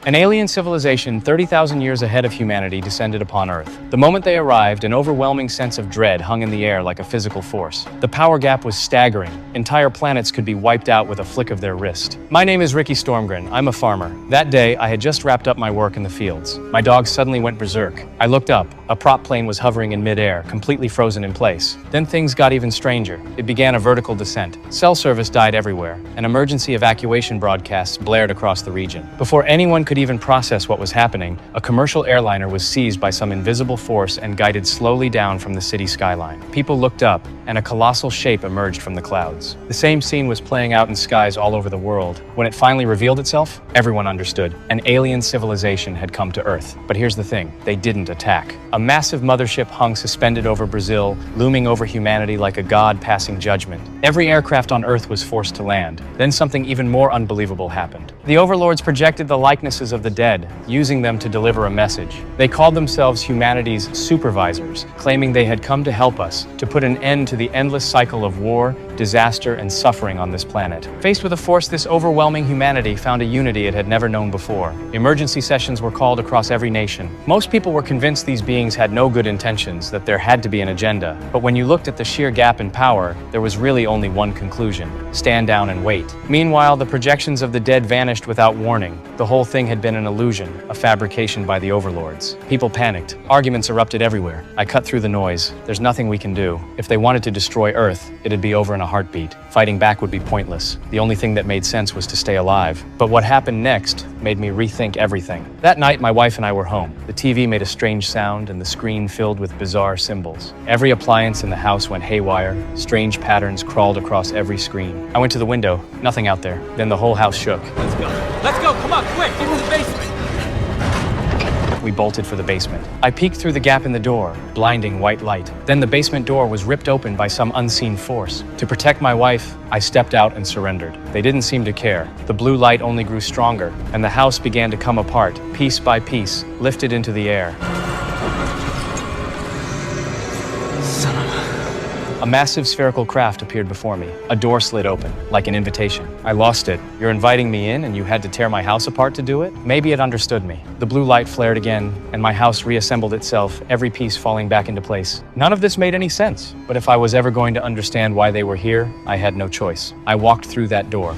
An alien civilization 30,000 years ahead of humanity descended upon Earth. The moment they arrived, an overwhelming sense of dread hung in the air like a physical force. The power gap was staggering. Entire planets could be wiped out with a flick of their wrist. My name is Ricky Stormgren. I'm a farmer. That day, I had just wrapped up my work in the fields. My dog suddenly went berserk. I looked up. A prop plane was hovering in midair, completely frozen in place. Then things got even stranger. It began a vertical descent. Cell service died everywhere. An emergency evacuation broadcasts blared across the region. Before anyone could even process what was happening, a commercial airliner was seized by some invisible force and guided slowly down from the city skyline. People looked up, and a colossal shape emerged from the clouds. The same scene was playing out in skies all over the world. When it finally revealed itself, everyone understood. An alien civilization had come to Earth. But here's the thing, they didn't attack. A massive mothership hung suspended over Brazil, looming over humanity like a god passing judgment. Every aircraft on Earth was forced to land. Then something even more unbelievable happened. The overlords projected the likenesses of the dead, using them to deliver a message. They called themselves humanity's supervisors, claiming they had come to help us, to put an end to the endless cycle of war, disaster, and suffering on this planet. Faced with a force this overwhelming, humanity found a unity it had never known before. Emergency sessions were called across every nation. Most people were convinced these beings had no good intentions, that there had to be an agenda. But when you looked at the sheer gap in power, there was really only one conclusion: stand down and wait. Meanwhile, the projections of the dead vanished without warning. The whole thing had been an illusion, a fabrication by the overlords. People panicked. Arguments erupted everywhere. I cut through the noise. There's nothing we can do. If they wanted to destroy Earth, it'd be over in a heartbeat. Fighting back would be pointless. The only thing that made sense was to stay alive. But what happened next made me rethink everything. That night, my wife and I were home. The TV made a strange sound and the screen filled with bizarre symbols. Every appliance in the house went haywire. Strange patterns crawled across every screen. I went to the window. Nothing out there. Then the whole house shook. Let's go. Let's go. Come on, quick. Get to the basement. We bolted for the basement. I peeked through the gap in the door, blinding white light. Then the basement door was ripped open by some unseen force. To protect my wife, I stepped out and surrendered. They didn't seem to care. The blue light only grew stronger, and the house began to come apart, piece by piece, lifted into the air. A massive spherical craft appeared before me. A door slid open, like an invitation. I lost it. You're inviting me in and you had to tear my house apart to do it? Maybe it understood me. The blue light flared again, and my house reassembled itself, every piece falling back into place. None of this made any sense, but if I was ever going to understand why they were here, I had no choice. I walked through that door.